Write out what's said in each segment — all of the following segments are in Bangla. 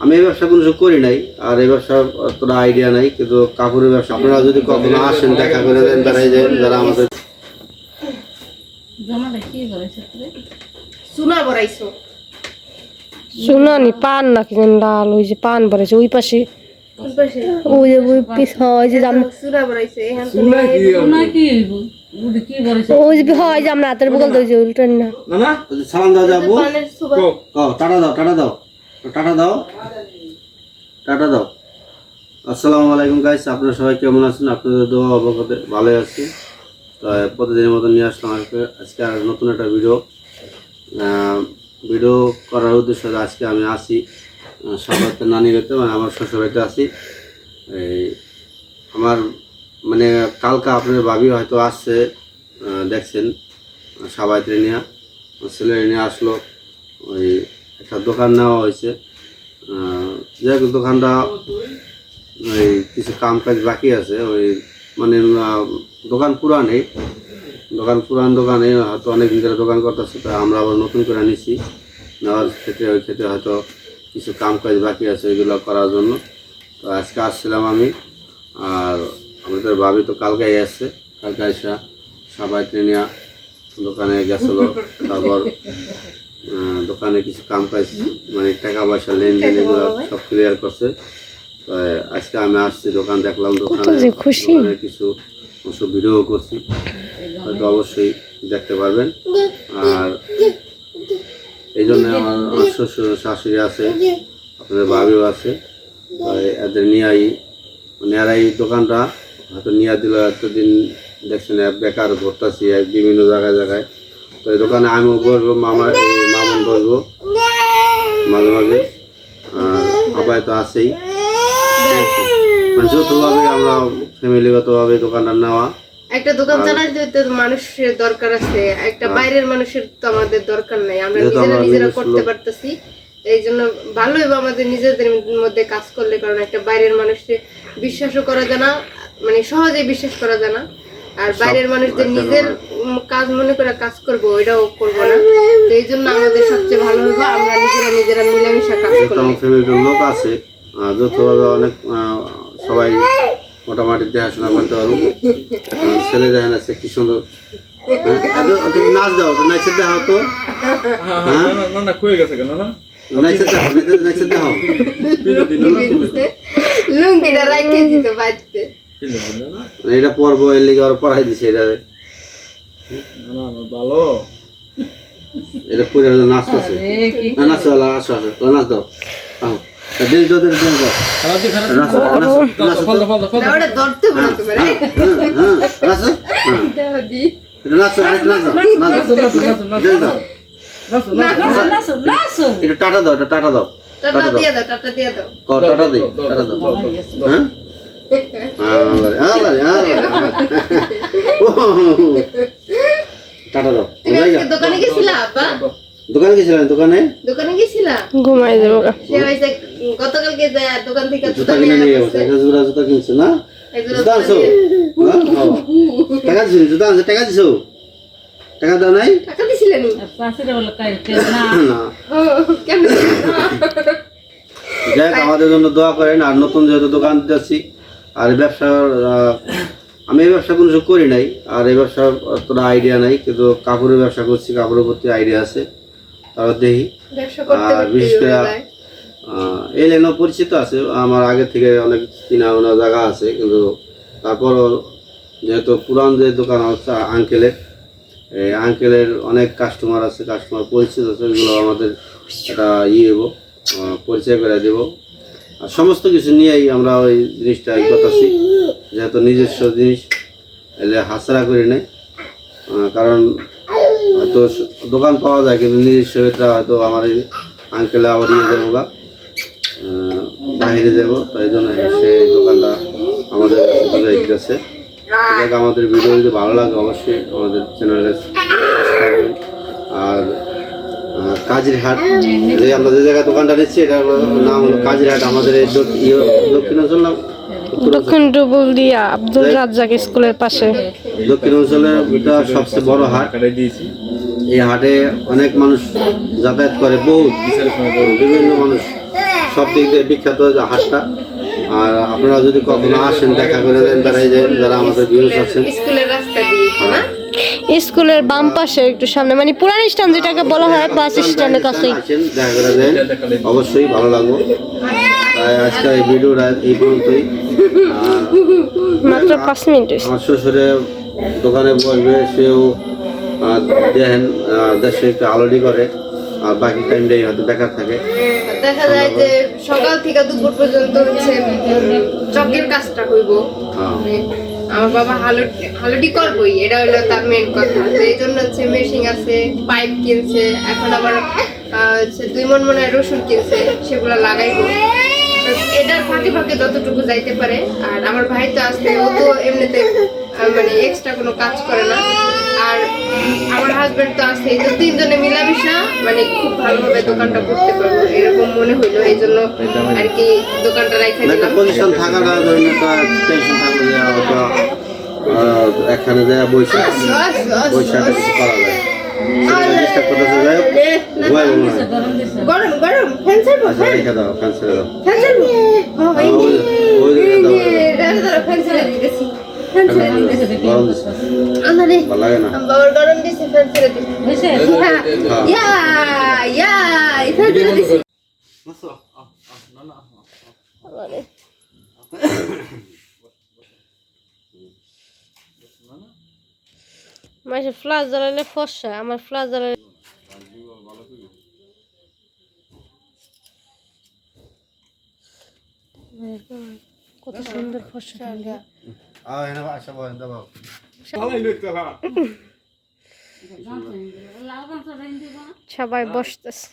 আমি এই ব্যবসা কোনো করি নাই, আর এই ব্যবসা অতটা আইডিয়া নাই, কিন্তু কাপড়ের ব্যবসা আপনারা যদি কখনো আসেন দেখা করে দেন, তারাই যারা আমাদের শুনানি পান নাকি ডাল ওই যে পান বাড়াইছে ওই পাশে ওই যে ওই পিস হয় যে ওই যে হয় যে আমরা হাতের বগল দিয়েছি উল্টেন না সালাম দাও যাবো, টাটা দাও টাটা দাও টাটা দাও টাটা দাও। আসসালামু আলাইকুম গাইস, আপনারা সবাই কেমন আছেন? আপনাদের দোয়া অবগতে ভালোই আছি। তো প্রতিদিনের মতো নিয়ে আসলাম আজকে আর নতুন একটা ভিডিও করার উদ্দেশ্য। আজকে আমি আসি সবাইতে নানি বাড়িতে, মানে আমার শ্বশুর বাড়িতে আসি। এই আমার মানে কালকে আপনাদের ভাবি হয়তো আসছে, দেখছেন সবাইতে নিয়ে ছেলেরে নিয়ে আসলো। ওই একটা দোকান নেওয়া হয়েছে, যাই হোক দোকানটা ওই কিছু কাম কাজ বাকি আছে। ওই মানে দোকান পুরানে দোকানে হয়তো অনেক দিন ধরে দোকান করতেছে, তাই আমরা আবার নতুন করে নিছি। নেওয়ার ক্ষেত্রে ওই ক্ষেত্রে হয়তো কিছু কাম কাজ বাকি আছে ওইগুলো করার জন্য। তো আজকে আসছিলাম আমি, আর আমাদের ভাবি তো কালকেই আসছে। কালকে এসে সবাই নিয়ে দোকানে গেছিলো, তারপর দোকানে কিছু কাম কাজ মানে টাকা পয়সা লেনদেন এগুলো সব ক্লিয়ার করছে। তো আজকে আমি আসছি, দোকান দেখলাম, দোকানে কিছু ভিডিও করছি, হয়তো অবশ্যই দেখতে পারবেন। আর এই জন্য আমার শ্বশুর শাশুড়ি আছে, আপনাদের ভাবিও আছে, এদের এরা এই দোকানটা হয়তো নিয়ে দিল। এতদিন দেখছেন বেকার ঘুরতেছি বিভিন্ন জায়গায়। তো এই দোকানে আমিও বসবো, মামুন বসবো মাঝে মাঝে, আর সবাই তো আছেই। মানে যৌথভাবে আমরা ফ্যামিলিগতভাবে দোকানটা নেওয়া। একটা দোকান চালাতে মানুষের দরকার আছে, একটা বাইরের মানুষের তো আমাদের দরকার নাই, আমরা নিজেরা করতে পারতেছি। এই জন্য ভালো হবে আমাদের নিজেদের মধ্যে কাজ করলে, কারণ একটা বাইরের মানুষকে বিশ্বাসও করা যায় না, মানে সহজে বিশ্বাস করা যায় না। আর বাইরের মানুষদের নিজের কাজ মনে করে কাজ করবো, ওইটাও করবো না। তো এই জন্য আমাদের সবচেয়ে ভালো হবে আমরা নিজেরা মিলেমিশে কাজ করবো। ফ্যামিলির লোক আছে, যৌথভাবে অনেক সবাই মোটামুটি দেখাশোনা করতে পারবো। ছেলে দেখেন আছে কি সুন্দর, নাচ দাও তো, নাচে দেখাও তো, এটা পড়বো, এর লিগে আর পড়াই দিছে। এটা ভালো, এটা পুরো নাচ আছে, নাচ আসো নাচ দাও। টাটা দাও, টাটা দাও, টাটা দিই, দোকানে গেছিলাম দোকানে গেছিলাম ঘুমাই যাবো গতকালকে দোকান থেকে জুতা কিনে নিয়ে গেছে। জুতা কিনছে না, জুতা আনছো, টাকা দিছো, জুতা আনছো, টাকা দিছো, টাকা দাও নাই, টাকা দিছিলেন যাই হোক আমাদের জন্য দোয়া করেন। আর নতুন যেহেতু দোকান দিতেছি, আর আমি এই ব্যবসা কোনো করি নাই, আর এই ব্যবসা অতটা আইডিয়া নাই, কিন্তু কাপড়ের ব্যবসা করছি, কাপড়ের প্রতি আইডিয়া আছে, তারপর দেখি। আর বিশেষ করে এই লাইনেও পরিচিত আছে আমার, আগে থেকে অনেক চিনা জায়গা আছে, কিন্তু তারপরও যেহেতু পুরান যে দোকান হচ্ছে আঙ্কেলের অনেক কাস্টমার আছে, কাস্টমার পরিচিত আছে, ওইগুলো আমাদের একটা দেবো, পরিচয় করে দেবো। আর সমস্ত কিছু নিয়েই আমরা ওই জিনিসটা করতেছি, যেহেতু নিজস্ব জিনিস এলে হাতছাড়া করি নাই। কারণ হয়তো দোকান পাওয়া যায়, কিন্তু নিজস্ব এটা হয়তো আমার এই আঙ্কেলে আবার দেবো বা বাইরে যাবো, তাই জন্য সেই দোকানটা আমাদের কাছে। আমাদের ভিডিও যদি ভালো লাগে অবশ্যই আমাদের চ্যানেলে সাবস্ক্রাইব। আর কাজিরহাট, আমরা যে জায়গায় দোকানটা নিচ্ছি এটার নাম হলো কাজিরহাট। আমাদের এই দক্ষিণাঞ্চল নাম দক্ষিণ ডুবুলিয়া আব্দুল রাজ্জাক স্কুলের পাশে, দক্ষিণ অঞ্চলের এটা সবচেয়ে বড় হাট। এই হাটে অনেক মানুষ যাতায়াত করে, বহুত বিভিন্ন মানুষ, সব দিক দিয়ে বিখ্যাত যে হাটটা। আর আপনারা যদি কখনো আসেন দেখা করে দেন, তারা এই যে যারা আমাদের ভিউজ আছেন, স্কুলের রাস্তা দিয়ে না স্কুলের বাম পাশে একটু সামনে, মানে পুরান স্ট্যান্ড যেটাকে বলা হয় বাস স্ট্যান্ডের কাছেই। আসেন দেখা করে দেন, অবশ্যই ভালো লাগবে। তাই আজকে এই ভিডিওটা এই পর্যন্তই। মাত্র 5 মিনিট হয়েছে। আমার শ্বশুরে দোকানে বসবে, সেও দেখেন দেশে একটু আলোডি করে, আর বাকি টাইমটাই হয়তো বেকার থাকে। দেখা যায় যে সকাল থেকে দুপুর পর্যন্ত হচ্ছে চকের কাজটা হইব। মানে আমার বাবা হালুটি করবই, এটা হলো তার মেন কথা। তো এই জন্য হচ্ছে মেশিন আছে, পাইপ কিনছে, এখন আবার হচ্ছে 2 মণ মনে হয় রসুন কিনছে, সেগুলো লাগাইবো। তো এটার ফাঁকে ফাঁকে যতটুকু যাইতে পারে। আর আমার ভাই তো আসবে, ও তো এমনিতে মানে এক্সট্রা কোনো কাজ করে না। আর আমার হাজবেন্ড তো আছে, তো 3 জনে মিলামিশা মানে খুব ভালোভাবে দোকানটা করতে পারবো এরকম মনে হইলো। এই জন্য আর কি দোকানটা রাখা একটা দিলাম। পজিশন থাকাটা, ধরেন একটা টেনশন থাকলে যে হয়তো এখানে যায় বসে একটা কিছু করা যায়। সেটা ডিস্টার্ব করতেছে, যাই হোক ঘুমাই বলবো না। গরম গরম ফ্যান চালাবো, আচ্ছা রেখে দাও, ফ্যান ছেড়ে দাও। ফ্যান চালাবো। ওই দিকে দাও, ফ্যান চালিয়ে দিতেছি, ফ্যান চালিয়ে দিতেছি। গরম দিচ্ছে, আমারে ভালো লাগে না। বাবার গরম দিছে, ফ্যান ছেড়ে দিছি। হ্যাঁ, ইয়া ইয়া ফ্যান ছেড়ে দিছি। মাসে ফ্লাশ জ্বালালে ফসা, আমার ফ্লাশ জ্বালালে কত সুন্দর ফসা। আচ্ছা বলেন দাও। সবাই বসতেছে।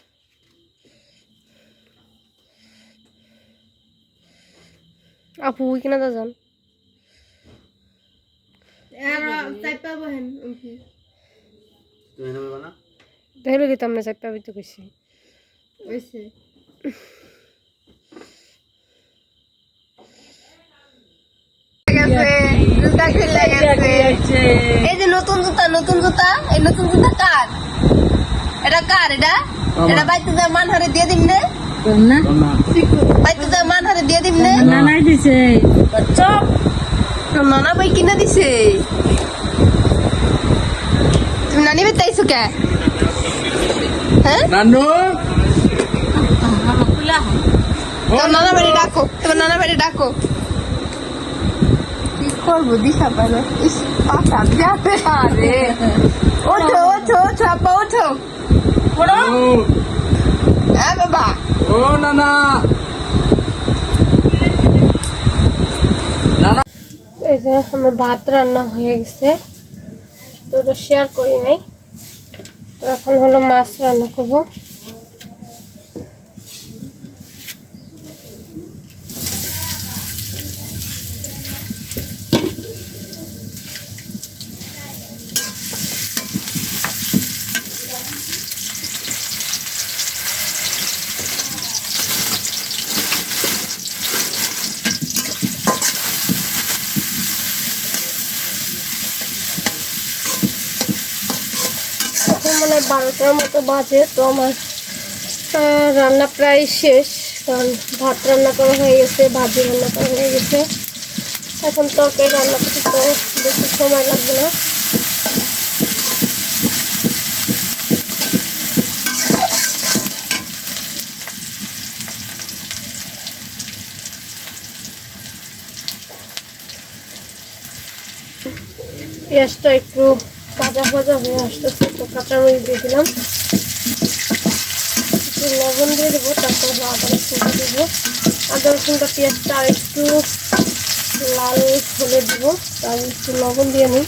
আপু কিনা দা যান তুমি নেবে না? দেখলো কি তোমরা চাই পাবি তো কইছি। এই যে নতুন জুতা, নতুন জুতা, এই নতুন জুতা কার? এটা কার? এটা বাইতে যা মানহারে দিয়ে দিম নে, বাইতে যা মানহারে দিয়ে দিম নে। নানাই দিছে চপ তোর নানা ভাই কিনা দিছে। তুমি নানি বেতাইছো কে? হ্যাঁ, নানু তোর নানা বাড়ি ডাকো, তোমার নানা বাড়ি ডাকো। কি করবো দিশা পাই না। ইস পাশা যাবে। আরে ওঠো ওঠো ওঠো আপা ওঠো। হ্যাঁ বাবা, ও নানা এই যে আমার ভাত রান্না হয়ে গেছে, তো ওটা শেয়ার করি নাই। তো এখন হলো মাছ রান্না করবো। এখন মানে 12টার মতো বাজে, তো আমার রান্না প্রায় শেষ। কারণ ভাত রান্না করা হয়ে গেছে, ভাজি রান্না করা হয়ে গেছে। এখন তরকারি রান্না করতে তো বেশি সময় লাগবে না। পেঁয়াজটা একটু ভাজা ভাজা হয়ে আসতেছে, তো কাঁচামরিচ দিয়ে দিলাম, একটু লবণ দিয়ে দেবো, তারপর আদা রসুনটা দেবো। আদা রসুনটা পেঁয়াজটা আর একটু লাল হলে দেবো, তার একটু লবণ দিয়ে নিই।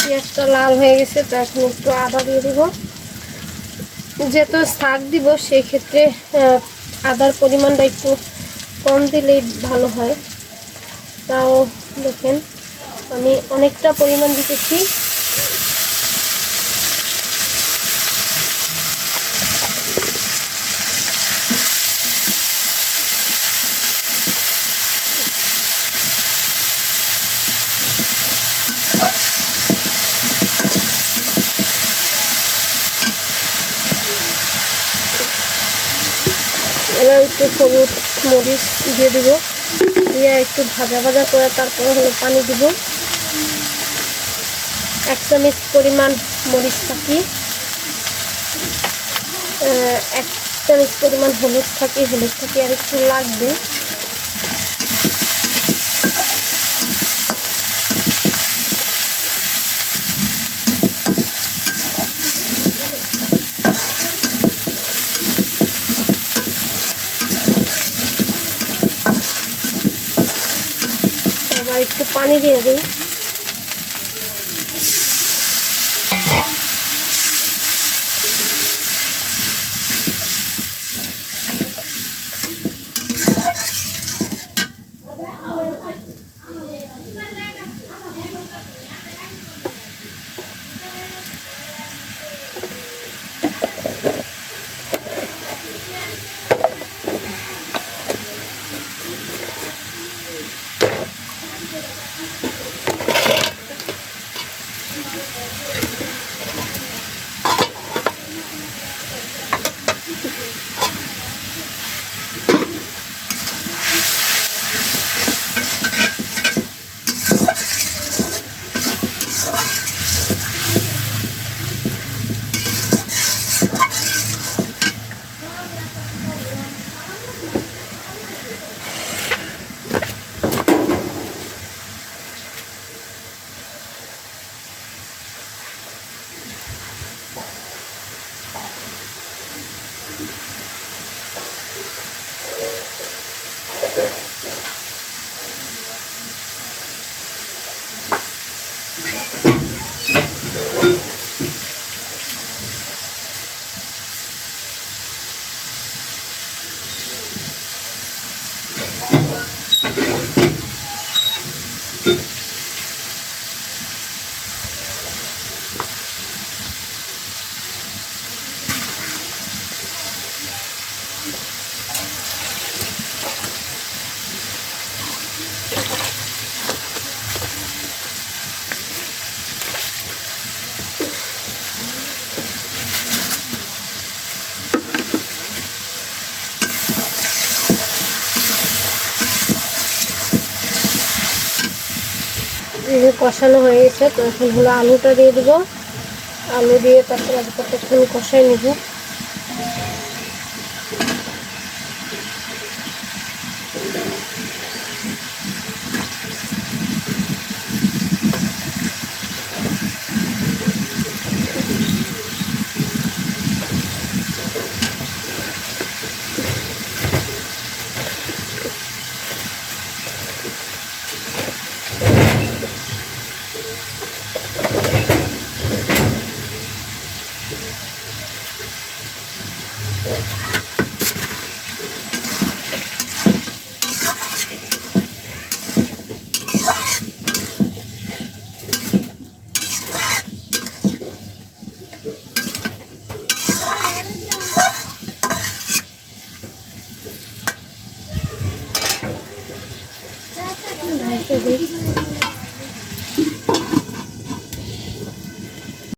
পেঁয়াজটা লাল হয়ে গেছে, তো এখন একটু আদা দিয়ে দিব, যেহেতু শাক দিব সেই ক্ষেত্রে আদার পরিমাণটা একটু কম দিলেই ভালো হয়। তাও দেখেন আমি অনেকটা পরিমাণ দিতেছি। এবার একটু হলুদ মরিচ দিয়ে দিব, দিয়ে একটু ভাজা ভাজা করে তারপরে হলো পানি দিব। 1 চামচ পরিমাণ মরিচ থাকি, 1 চামচ পরিমাণ হলুদ থাকি আর একটু লাগবে। এবার একটু পানি দিয়ে দিই। কষানো হয়ে গেছে, তো এখন হলো আলুটা দিয়ে দেবো। আলু দিয়ে তারপরে কতক্ষণ কষাই নেব। ঢাকা দিই।